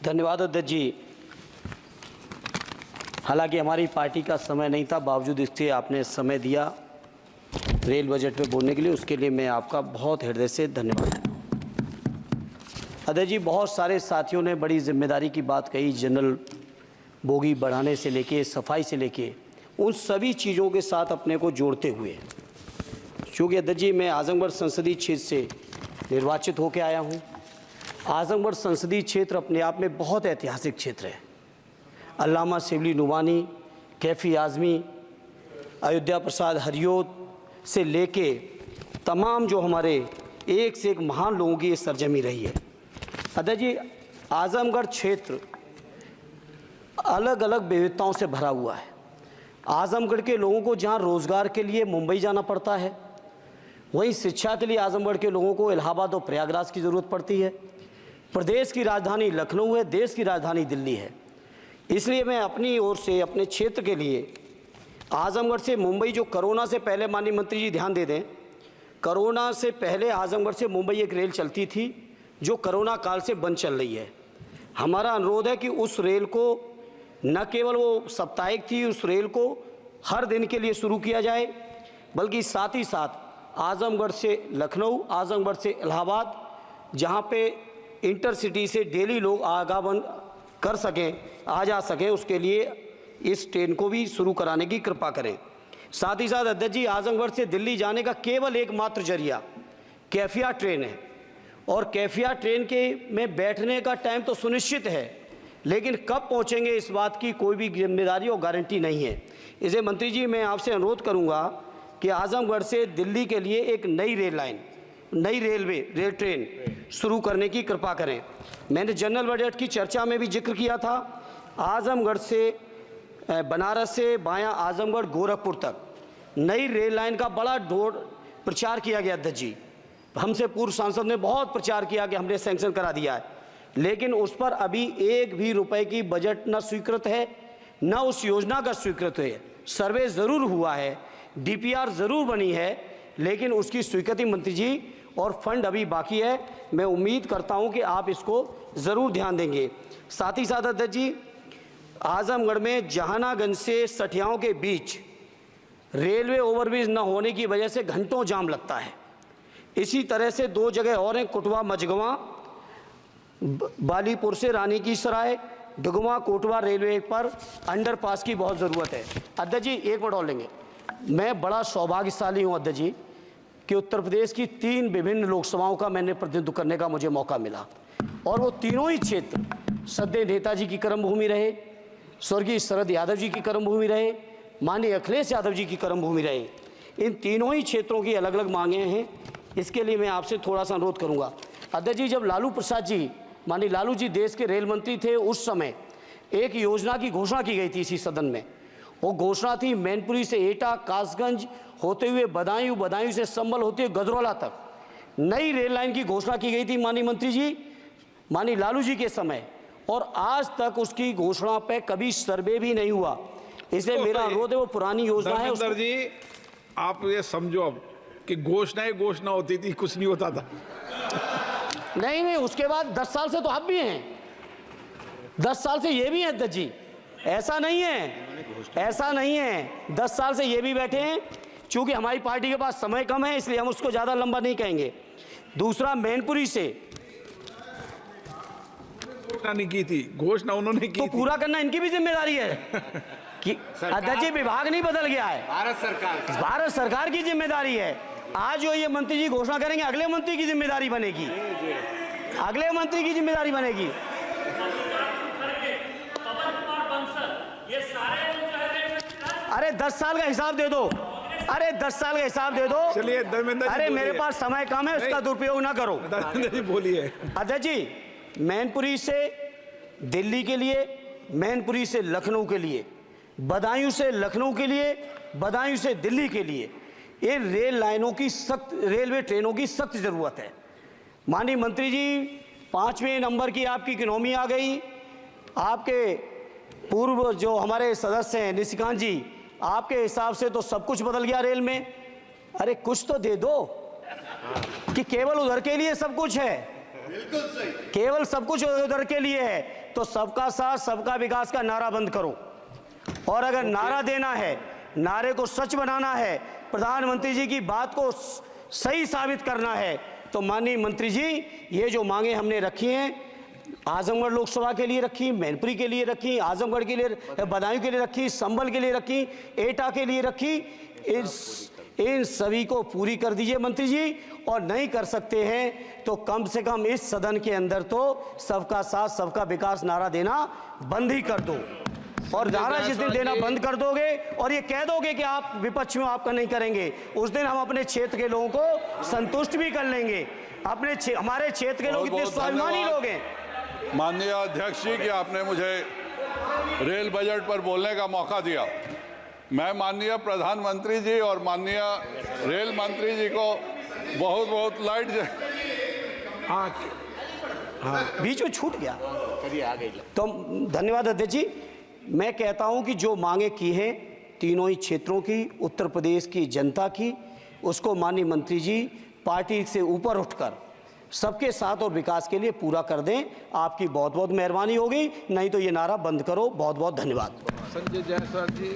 धन्यवाद अध्यक्ष जी। हालांकि हमारी पार्टी का समय नहीं था, बावजूद इसके आपने समय दिया रेल बजट पे बोलने के लिए, उसके लिए मैं आपका बहुत हृदय से धन्यवाद। अध्यक्ष जी, बहुत सारे साथियों ने बड़ी जिम्मेदारी की बात कही, जनरल बोगी बढ़ाने से लेके सफाई से लेके उन सभी चीज़ों के साथ अपने को जोड़ते हुए, चूँकि अध्यक्ष जी मैं आजमगढ़ संसदीय क्षेत्र से निर्वाचित होकर आया हूँ। आजमगढ़ संसदीय क्षेत्र अपने आप में बहुत ऐतिहासिक क्षेत्र है। अल्लामा शिबली नुमानी, कैफ़ी आज़मी, अयोध्या प्रसाद हरियोत से लेके तमाम जो हमारे एक से एक महान लोगों की ये सरजमी रही है। अध्यक्ष जी, आजमगढ़ क्षेत्र अलग अलग विविधताओं से भरा हुआ है। आजमगढ़ के लोगों को जहाँ रोज़गार के लिए मुंबई जाना पड़ता है, वहीं शिक्षा के लिए आजमगढ़ के लोगों को इलाहाबाद और प्रयागराज की ज़रूरत पड़ती है। प्रदेश की राजधानी लखनऊ है, देश की राजधानी दिल्ली है। इसलिए मैं अपनी ओर से अपने क्षेत्र के लिए आजमगढ़ से मुंबई, जो कोरोना से पहले, माननीय मंत्री जी ध्यान दे दें, कोरोना से पहले आजमगढ़ से मुंबई एक रेल चलती थी जो कोरोना काल से बंद चल रही है। हमारा अनुरोध है कि उस रेल को न केवल वो साप्ताहिक थी, उस रेल को हर दिन के लिए शुरू किया जाए, बल्कि साथ ही साथ आजमगढ़ से लखनऊ, आजमगढ़ से इलाहाबाद, जहाँ पे इंटरसिटी से डेली लोग आवागमन कर सकें, आ जा सकें, उसके लिए इस ट्रेन को भी शुरू कराने की कृपा करें। साथ ही साथ अध्यक्ष जी, आजमगढ़ से दिल्ली जाने का केवल एकमात्र जरिया कैफिया ट्रेन है, और कैफिया ट्रेन के में बैठने का टाइम तो सुनिश्चित है, लेकिन कब पहुंचेंगे इस बात की कोई भी जिम्मेदारी और गारंटी नहीं है। इसे मंत्री जी मैं आपसे अनुरोध करूंगा कि आजमगढ़ से दिल्ली के लिए एक नई रेल लाइन, नई रेल ट्रेन शुरू करने की कृपा करें। मैंने जनरल बजट की चर्चा में भी जिक्र किया था, आजमगढ़ से बनारस से बायां आजमगढ़ गोरखपुर तक नई रेल लाइन का बड़ा प्रचार किया गया अध्यक्ष जी। हमसे पूर्व सांसद ने बहुत प्रचार किया कि हमने सैंक्शन करा दिया है, लेकिन उस पर अभी एक भी रुपए की बजट न स्वीकृत है, न उस योजना का स्वीकृत है। सर्वे ज़रूर हुआ है, डीपीआर ज़रूर बनी है, लेकिन उसकी स्वीकृति मंत्री जी और फंड अभी बाकी है। मैं उम्मीद करता हूं कि आप इसको ज़रूर ध्यान देंगे। साथ ही साथ अध्यक्ष जी, आजमगढ़ में जहानागंज से सठियाओं के बीच रेलवे ओवरब्रिज न होने की वजह से घंटों जाम लगता है। इसी तरह से दो जगह और हैं, कुटवा मझगवां, बालीपुर से रानी की सराय, डुगवा कोटवा रेलवे पर अंडरपास की बहुत ज़रूरत है। अध्यक्ष जी एक मिनट और लेंगे। मैं बड़ा सौभाग्यशाली हूँ अध्यक्ष जी कि उत्तर प्रदेश की 3 विभिन्न लोकसभाओं का मैंने प्रतिनिधित्व करने का मुझे मौका मिला, और वो तीनों ही क्षेत्र सदैव नेताजी की कर्मभूमि रहे, स्वर्गीय शरद यादव जी की कर्मभूमि रहे, माननीय अखिलेश यादव जी की कर्मभूमि रहे। इन तीनों ही क्षेत्रों की अलग अलग मांगें हैं। इसके लिए मैं आपसे थोड़ा सा अनुरोध करूंगा अध्यक्ष जी, जब लालू प्रसाद जी, माननीय लालू जी देश के रेल मंत्री थे, उस समय एक योजना की घोषणा की गई थी इसी सदन में। वो घोषणा थी मैनपुरी से एटा, कासगंज होते हुए बदायूं, बदायूं से संभल होते हुए गजरौला तक नई रेल लाइन की घोषणा की गई थी माननीय मंत्री जी, माननीय लालू जी के समय, और आज तक उसकी घोषणा पे कभी सर्वे भी नहीं हुआ। इसलिए मेरा अनुरोध है, वो पुरानी योजना है। सर जी आप ये समझो अब कि घोषणा होती थी, कुछ नहीं होता था। नहीं, उसके बाद 10 साल से तो आप भी हैं, 10 साल से ये भी हैं अध्यक्ष जी, ऐसा नहीं है 10 साल से ये भी बैठे हैं। चूंकि हमारी पार्टी के पास समय कम है, इसलिए हम उसको ज़्यादा लंबा नहीं कहेंगे। दूसरा, मैनपुरी से घोषणा नहीं की थी, घोषणा उन्होंने की तो पूरा करना इनकी भी जिम्मेदारी है कि अध्यक्ष जी, विभाग नहीं बदल गया है, भारत सरकार की जिम्मेदारी है। आज जो ये मंत्री जी घोषणा करेंगे, अगले मंत्री की जिम्मेदारी बनेगी, अगले मंत्री की जिम्मेदारी बनेगी। अरे 10 साल का हिसाब दे दो, अरे 10 साल का हिसाब दे दो। चलिए अरे मेरे पास समय कम है, उसका दुरुपयोग ना करो। बोलिए अध्यक्ष जी, मैनपुरी से दिल्ली के लिए, मैनपुरी से लखनऊ के लिए, बदायूं से लखनऊ के लिए, बदायूं से दिल्ली के लिए, ये रेल लाइनों की सख्त, रेलवे ट्रेनों की सख्त ज़रूरत है। माननीय मंत्री जी, 5वें नंबर की आपकी इकोनॉमी आ गई। आपके पूर्व जो हमारे सदस्य हैं निशिकांत जी, आपके हिसाब से तो सब कुछ बदल गया रेल में। अरे कुछ तो दे दो कि केवल उधर के लिए सब कुछ है। केवल सब कुछ उधर के लिए है, तो सबका साथ सबका विकास का नारा बंद करो। और अगर नारा देना है, नारे को सच बनाना है, प्रधानमंत्री जी की बात को सही साबित करना है, तो माननीय मंत्री जी ये जो मांगे हमने रखी हैं, आजमगढ़ लोकसभा के लिए रखी, मैनपुरी के लिए रखी, आजमगढ़ के लिए, बदायूं के लिए रखी, संभल के लिए रखी, एटा के लिए रखी, इन सभी को पूरी कर दीजिए मंत्री जी। और नहीं कर सकते हैं तो कम से कम इस सदन के अंदर तो सबका साथ सबका विकास नारा देना बंद ही कर दो। और नारा जिस दिन देना बंद कर दोगे और ये कह दोगे कि आप विपक्ष में आपका नहीं करेंगे, उस दिन हम अपने क्षेत्र के लोगों को संतुष्ट भी कर लेंगे। हमारे क्षेत्र के लोग इतने स्वाभिमानी लोग हैं। माननीय अध्यक्ष जी कि आपने मुझे रेल बजट पर बोलने का मौका दिया। मैं माननीय प्रधानमंत्री जी और माननीय रेल मंत्री जी को बहुत बहुत लाइट बीच में छूट गया, तो धन्यवाद अध्यक्ष जी। मैं कहता हूं कि जो मांगे की हैं तीनों ही क्षेत्रों की, उत्तर प्रदेश की जनता की, उसको माननीय मंत्री जी पार्टी से ऊपर उठकर सबके साथ और विकास के लिए पूरा कर दें। आपकी बहुत बहुत मेहरबानी होगी, नहीं तो ये नारा बंद करो। बहुत बहुत धन्यवाद। संजय जायसवाल जी।